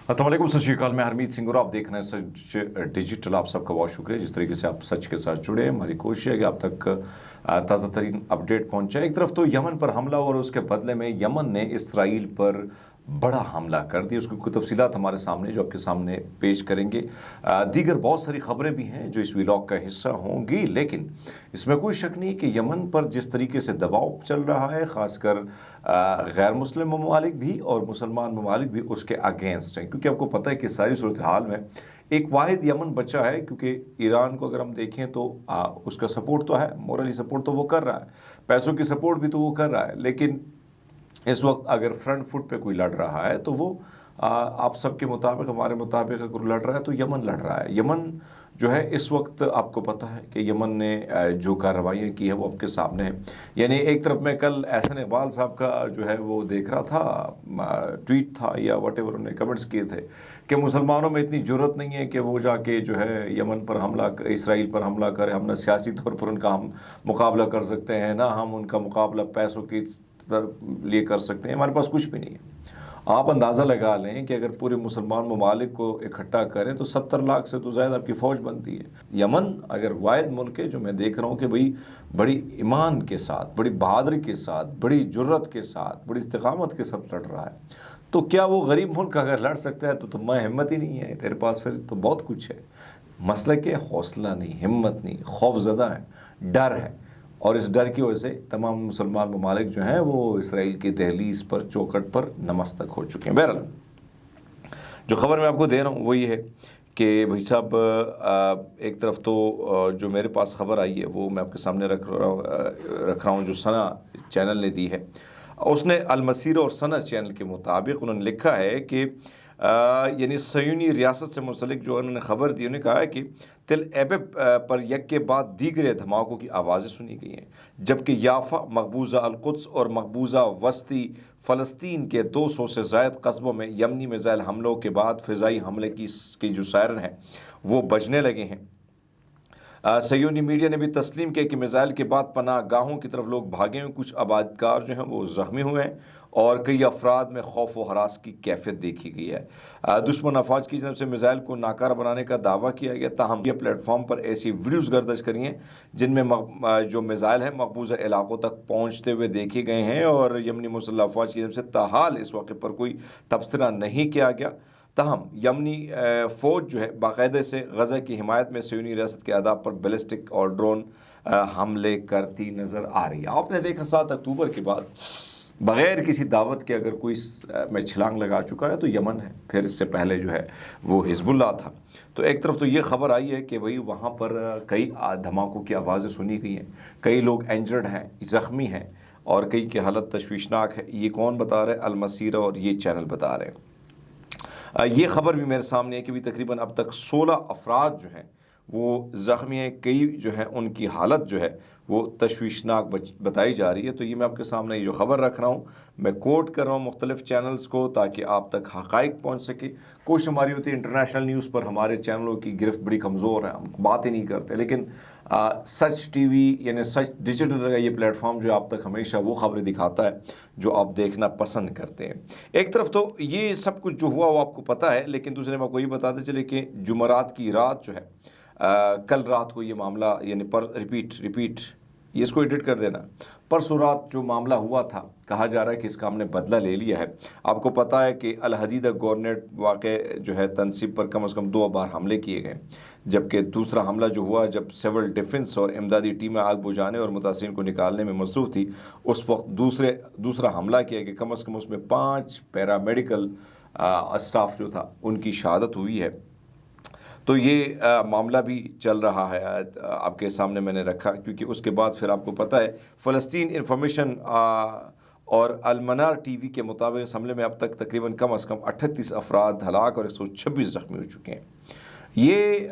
अस्सलाम वालेकुम, सत श्री अकाल। मैं हरमीत सिंह और आप देख रहे हैं सच डिजिटल। आप सबका बहुत शुक्रिया जिस तरीके से आप सच के साथ जुड़े हैं। हमारी कोशिश है कि आप तक ताज़ा तरीन अपडेट पहुँचाए। एक तरफ तो यमन पर हमला और उसके बदले में यमन ने इसराइल पर बड़ा हमला कर दिया। उसकी कुछ तफसीलात हमारे सामने जो आपके सामने पेश करेंगे। दीगर बहुत सारी ख़बरें भी हैं जो इस व्लॉग का हिस्सा होंगी, लेकिन इसमें कोई शक नहीं कि यमन पर जिस तरीके से दबाव चल रहा है, ख़ासकर गैर मुस्लिम ममालिक भी और मुसलमान ममालिक भी उसके अगेंस्ट हैं। क्योंकि आपको पता है कि सारी सूरत हाल में एक वाहिद यमन बचा है। क्योंकि ईरान को अगर हम देखें तो उसका सपोर्ट तो है, मोरली सपोर्ट तो वो कर रहा है, पैसों की सपोर्ट भी तो वो कर रहा है, लेकिन इस वक्त अगर फ्रंट फुट पे कोई लड़ रहा है तो वो आप सबके मुताबिक, हमारे मुताबिक अगर लड़ रहा है तो यमन लड़ रहा है। यमन जो है इस वक्त आपको पता है कि यमन ने जो कार्रवाइयाँ की है वो आपके सामने है। यानी एक तरफ मैं कल एहसन इकबाल साहब का जो है वो देख रहा था, ट्वीट था या वटेवर उन्होंने कमेंट्स किए थे कि मुसलमानों में इतनी ज़रूरत नहीं है कि वो जाके जो है यमन पर हमला, इसराइल पर हमला करें। हम ना सियासी तौर पर उनका हम मुकाबला कर सकते हैं, ना हम उनका मुकाबला पैसों की लिए कर सकते हैं। हमारे पास कुछ भी नहीं है। आप अंदाज़ा लगा लें कि अगर पूरे मुसलमान ममालिक को इकट्ठा करें तो 70 लाख से तो ज़्यादा आपकी फ़ौज बनती है। यमन अगर वाहिद मुल्क है जो मैं देख रहा हूँ कि भाई बड़ी ईमान के साथ, बड़ी बहादुरी के साथ, बड़ी जुर्रत के साथ, बड़ी इस्तिकामत के साथ लड़ रहा है, तो क्या वो गरीब मुल्क अगर लड़ सकता है तो तुम्हें हिम्मत ही नहीं है तेरे पास, फिर तो बहुत कुछ है। मसला के हौसला नहीं, हिम्मत नहीं, खौफज़दा है, डर है। और इस डर की वजह से तमाम मुसलमान ममालिक जो हैं वो इसराइल की दहलीज पर, चौखट पर नमस्तक हो चुके हैं। बहरहाल जो ख़बर मैं आपको दे रहा हूँ वो ये है कि भाई साहब एक तरफ तो जो मेरे पास ख़बर आई है वो मैं आपके सामने रख रहा हूँ, जो सना चैनल ने दी है। उसने अलमसीर और सना चैनल के मुताबिक उन्होंने लिखा है कि यानी सयूनी रियासत से मुंसलिक जो उन्होंने ख़बर दी, उन्होंने कहा है कि तिल एबेब पर यक के बाद दीगर धमाकों की आवाज़ें सुनी गई हैं, जबकि याफा, मकबूजा अल-कुद्स और मकबूजा वस्ती फ़लस्तीन के 200 से ज़ायद कस्बों में यमनी मिज़ाइल हमलों के बाद फ़िज़ाई हमले की जो सायरन है वो बजने लगे हैं। सयूनी मीडिया ने भी तस्लीम किया कि मिज़ाइल के बाद पनाह गाहों की तरफ लोग भागे हैं। कुछ आबादकार जो हैं वो ज़ख्मी हुए हैं और कई अफराद में खौफ व हरास की कैफियत देखी गई है। दुश्मन अफवाज की तरफ से मिज़ाइल को नाकारा बनाने का दावा किया गया, ताहम ये प्लेटफॉर्म पर ऐसी वीडियोज़ गर्दिश करी हैं जिनमें जो मिज़ाइल है मकबूजा इलाकों तक पहुँचते हुए देखे गए हैं और यमनी मुसल्लह अफवाज की तरफ से ताहाल इस वाक़े पर कोई तबसरा नहीं किया गया। तहम यमनी फ़ौज जो है बाकायदे से गज़ा की हिमायत में सयूनी रियासत के आदाब पर बैलिस्टिक और ड्रोन हमले करती नज़र आ रही है। आपने देखा 7 अक्टूबर के बाद बग़ैर किसी दावत के अगर कोई में छलांग लगा चुका है तो यमन है, फिर इससे पहले जो है वो हिज़्बुल्लाह था। तो एक तरफ तो ये ख़बर आई है कि भाई वहाँ पर कई धमाकों की आवाज़ें सुनी गई हैं, कई लोग इंजर्ड हैं, ज़ख्मी हैं और कई की हालत तशवीशनाक है। ये कौन बता रहे हैं? अलमसीरा और ये चैनल बता रहे हैं। ये ख़बर भी मेरे सामने है कि भी तकरीबन अब तक 16 अफराद जो हैं वो ज़ख्मी हैं, कई जो हैं उनकी हालत जो है वो तशवीशनाक बताई जा रही है। तो ये मैं आपके सामने ये जो ख़बर रख रहा हूँ, मैं कोट कर रहा हूँ मुख्तलिफ़ चैनल्स को ताकि आप तक हक़ाइक़ पहुँच सके। कोशिश हमारी होती है इंटरनेशनल न्यूज़ पर, हमारे चैनलों की गिरफ्त बड़ी कमज़ोर है, हम बात ही नहीं करते, लेकिन सच टीवी यानी सच डिजिटल का ये प्लेटफॉर्म जो आप तक हमेशा वो ख़बरें दिखाता है जो आप देखना पसंद करते हैं। एक तरफ तो ये सब कुछ जो हुआ वो आपको पता है, लेकिन दूसरे में आपको ये बताते चले कि जुमरात की रात जो है कल रात को ये मामला यानी पर रिपीट ये इसको एडिट कर देना, परसों रात जो मामला हुआ था, कहा जा रहा है कि इसका हमने बदला ले लिया है। आपको पता है कि अल हदीदा गवर्नेट वाक़े जो है तनसीब पर कम से कम 2 बार हमले किए गए, जबकि दूसरा हमला जो हुआ जब सिविल डिफेंस और इमदादी टीमें आग बुझाने और मुतासिरीन को निकालने में मसरूफ़ थी, उस वक्त दूसरा हमला किया कि कम से कम उसमें 5 पैरामेडिकल स्टाफ जो था उनकी शहादत हुई है। तो ये मामला भी चल रहा है आपके सामने मैंने रखा, क्योंकि उसके बाद फिर आपको पता है फ़लस्तीन इंफॉर्मेशन और अलमनार टीवी के मुताबिक इस हमले में अब तक तकरीबन कम से कम 38 अफराद हलाक और 126 ज़ख्मी हो चुके हैं। ये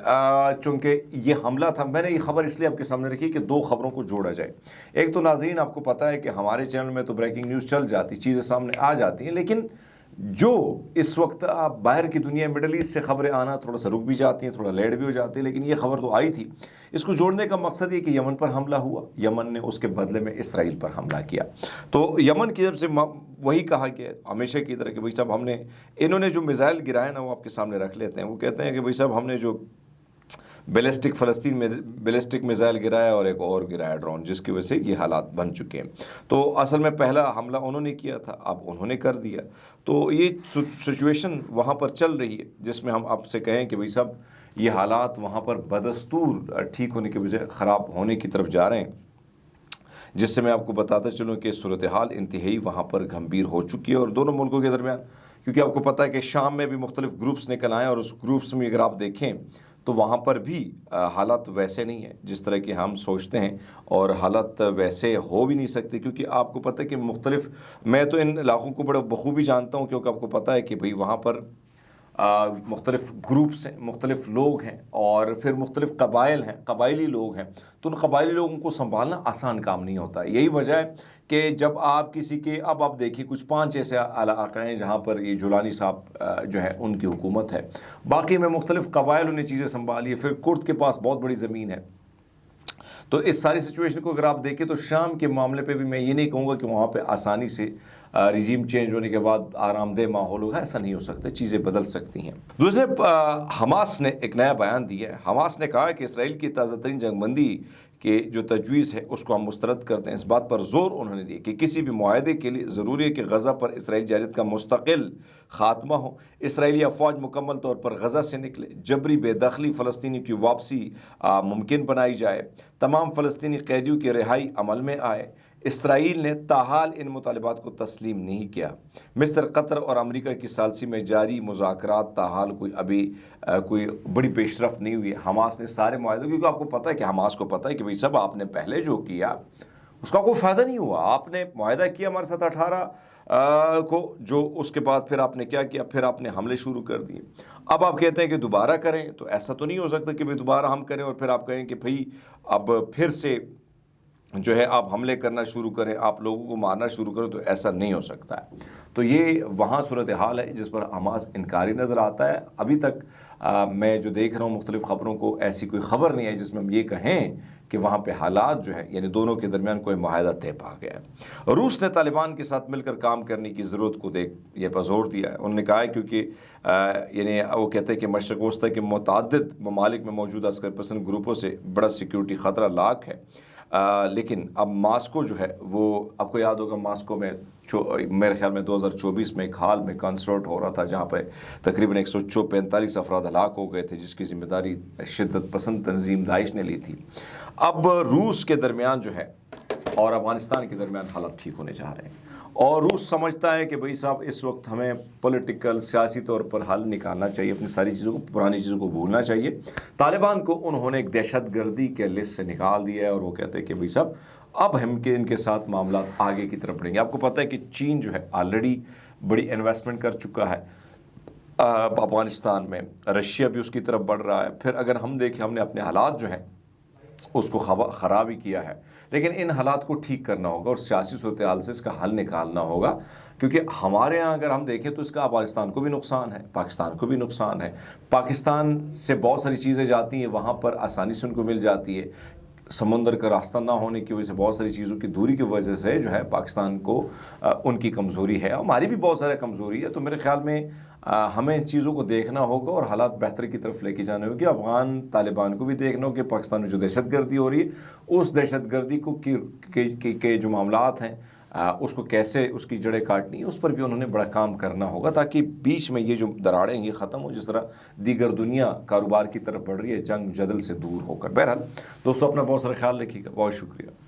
चूँकि ये हमला था, मैंने ये ख़बर इसलिए आपके सामने रखी कि 2 ख़बरों को जोड़ा जाए। एक तो नाज़रीन आपको पता है कि हमारे चैनल में तो ब्रेकिंग न्यूज़ चल जाती, चीज़ें सामने आ जाती हैं, लेकिन जो इस वक्त आप बाहर की दुनिया मिडल ईस्ट से खबरें आना थोड़ा सा रुक भी जाती हैं, थोड़ा लेट भी हो जाती है, लेकिन ये खबर तो आई थी। इसको जोड़ने का मकसद ये कि यमन पर हमला हुआ, यमन ने उसके बदले में इसराइल पर हमला किया। तो यमन की तरफ से वही कहा गया हमेशा की तरह कि भाई साहब इन्होंने जो मिसाइल गिराए ना वो आपके सामने रख लेते हैं। वो कहते हैं कि भाई साहब हमने जो फ़लस्तीन में बैलिस्टिक मिसाइल गिराया और एक और गिराया ड्रोन, जिसकी वजह से ये हालात बन चुके हैं। तो असल में पहला हमला उन्होंने किया था, अब उन्होंने कर दिया। तो ये सिचुएशन वहाँ पर चल रही है जिसमें हम आपसे कहें कि भाई साहब ये हालात वहाँ पर बदस्तूर ठीक होने के बजाय ख़राब होने की तरफ जा रहे हैं, जिससे मैं आपको बताता चलूँ कि सूरत हाल इंतहाई वहाँ पर गंभीर हो चुकी है। और दोनों मुल्कों के दरमियान, क्योंकि आपको पता है कि शाम में भी मुख्तलिफ ग्रुप्स निकल आए और उस ग्रुप्स में अगर आप देखें तो वहाँ पर भी हालात वैसे नहीं है जिस तरह के हम सोचते हैं, और हालात वैसे हो भी नहीं सकते, क्योंकि आपको पता है कि मैं तो इन इलाक़ों को बड़े बखूबी जानता हूँ, क्योंकि आपको पता है कि भाई वहाँ पर मुख्तलिफ ग्रुप्स हैं, मुख्तलिफ लोग हैं, और फिर मुख्तलिफ कबाइल हैं, कबाइली लोग हैं। तो उन कबाइली लोगों को संभालना आसान काम नहीं होता। यही वजह है कि जब आप किसी के, अब आप देखिए कुछ 5 ऐसे इलाक़े हैं जहाँ पर ये जुलानी साहब जो है उनकी हुकूमत है, बाकी में मुख्तलिफ कबाइल उन्हें चीज़ें संभाली है, फिर कुर्द के पास बहुत बड़ी ज़मीन है। तो इस सारी सिचुएशन को अगर आप देखें तो शाम के मामले पे भी मैं ये नहीं कहूँगा कि वहाँ पे आसानी से रिजीम चेंज होने के बाद आरामदेह माहौल होगा, ऐसा नहीं हो सकता, चीज़ें बदल सकती हैं। दूसरे, हमास ने एक नया बयान दिया है। हमास ने कहा है कि इसराइल की ताज़ा तरीन जंगबंदी के जो तजवीज़ है उसको हम मुस्तरद करते हैं। इस बात पर ज़ोर उन्होंने दिया कि किसी भी मुआहदे के लिए ज़रूरी है कि गज़ा पर इसराइल जारियत का मुस्तकिल ख़ात्मा हो, इसराइली अफवाज मुकम्मल तौर पर गज़ा से निकले, जबरी बेदखली फ़लस्तीनी की वापसी मुमकिन बनाई जाए, तमाम फ़लस्तीनी कैदियों की रिहाई अमल में आए। इसराइल ने ताहाल इन मुतालिबात को तस्लीम नहीं किया। मिस्र, कतर और अमेरिका की सालसी में जारी मुज़ाकरात ताहाल कोई बड़ी पेशरफ नहीं हुई। हमास ने सारे मुआहदे, क्योंकि आपको पता है कि हमास को पता है कि भाई सब आपने पहले जो किया उसका कोई फ़ायदा नहीं हुआ। आपने मुआहदा किया हमारे साथ 18 को, जो उसके बाद फिर आपने क्या किया, फिर आपने हमले शुरू कर दिए। अब आप कहते हैं कि दोबारा करें, तो ऐसा तो नहीं हो सकता कि भाई दोबारा हम करें और फिर आप कहें कि भाई अब फिर से जो है आप हमले करना शुरू करें, आप लोगों को मारना शुरू करें, तो ऐसा नहीं हो सकता है। तो ये वहाँ सूरत हाल है जिस पर हमास इनकारी नज़र आता है। अभी तक मैं जो देख रहा हूँ मुख्तलिफ़ ख़बरों को, ऐसी कोई ख़बर नहीं है जिसमें हम ये कहें कि वहाँ पे हालात जो है यानी दोनों के दरमियान कोई मुआहदा तय पा गया है। रूस ने तालिबान के साथ मिलकर काम करने की ज़रूरत को ये पर जोर दिया है। उन्होंने कहा है क्योंकि यानी वो कहते हैं कि मशरक़ वस्ती के मुतअद्दिद ममालिक में मौजूद अस्कर पसंद ग्रुपों से बड़ा सिक्योरिटी ख़तरा लाक है। लेकिन अब मास्को जो है वो, आपको याद होगा मास्को में मेरे ख्याल में 2024 में एक हाल में कंसर्ट हो रहा था जहाँ पर तकरीबन 145 अफराद हलाक हो गए थे, जिसकी ज़िम्मेदारी शिद्दत पसंद तंजीम दाइश ने ली थी। अब रूस के दरमियान जो है और अफ़गानिस्तान के दरमियान हालात ठीक होने जा रहे हैं, और रूस समझता है कि भाई साहब इस वक्त हमें पॉलिटिकल सियासी तौर पर हल निकालना चाहिए, अपनी सारी चीज़ों को, पुरानी चीज़ों को भूलना चाहिए। तालिबान को उन्होंने एक दहशतगर्दी के लिस्ट से निकाल दिया है, और वो कहते हैं कि भाई साहब अब हम के इनके साथ मामला आगे की तरफ बढ़ेंगे। आपको पता है कि चीन जो है ऑलरेडी बड़ी इन्वेस्टमेंट कर चुका है अफ़गानिस्तान में, रशिया भी उसकी तरफ बढ़ रहा है। फिर अगर हम देखें, हमने अपने हालात जो हैं उसको ख़राब ही किया है, लेकिन इन हालात को ठीक करना होगा और सियासी सूरत हाल से इसका हल निकालना होगा, क्योंकि हमारे यहाँ अगर हम देखें तो इसका अफ़गानिस्तान को भी नुकसान है, पाकिस्तान को भी नुकसान है। पाकिस्तान से बहुत सारी चीज़ें जाती हैं, वहाँ पर आसानी से उनको मिल जाती है। समुंदर का रास्ता ना होने की वजह से, बहुत सारी चीज़ों की दूरी की वजह से जो है पाकिस्तान को उनकी कमज़ोरी है, हमारी भी बहुत सारी कमज़ोरी है। तो मेरे ख़्याल में हमें चीज़ों को देखना होगा और हालात बेहतर की तरफ लेके जाने होंगे। अफ़गान तालिबान को भी देखना होगा कि पाकिस्तान में जो दहशतगर्दी हो रही है, उस दहशतगर्दी को के जो मामलात हैं उसको कैसे उसकी जड़ें काटनी है, उस पर भी उन्होंने बड़ा काम करना होगा, ताकि बीच में ये जो दरारें ये ख़त्म हो, जिस तरह दीगर दुनिया कारोबार की तरफ बढ़ रही है जंग जदल से दूर होकर। बहरहाल दोस्तों, अपना बहुत सारा ख्याल रखिएगा। बहुत शुक्रिया।